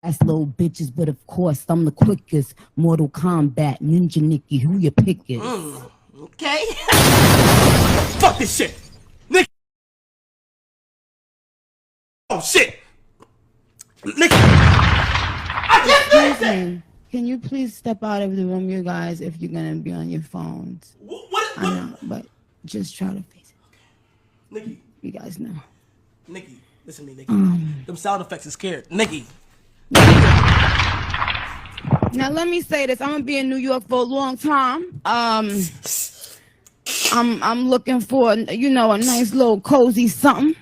That's little bitches, but of course I'm the quickest. Mortal Kombat, Ninja Nikki, who your pick is? Okay. Fuck this shit. Nick. Oh shit. Nick. I can't do anything. Can you please step out of the room, you guys, if you're gonna be on your phones? What? I know, but just try to face it. Nikki. You guys know. Nikki, listen to me, Nikki. Them sound effects are scared. Nikki. Now let me say this. I'm gonna be in New York for a long time. I'm looking for, a nice little cozy something.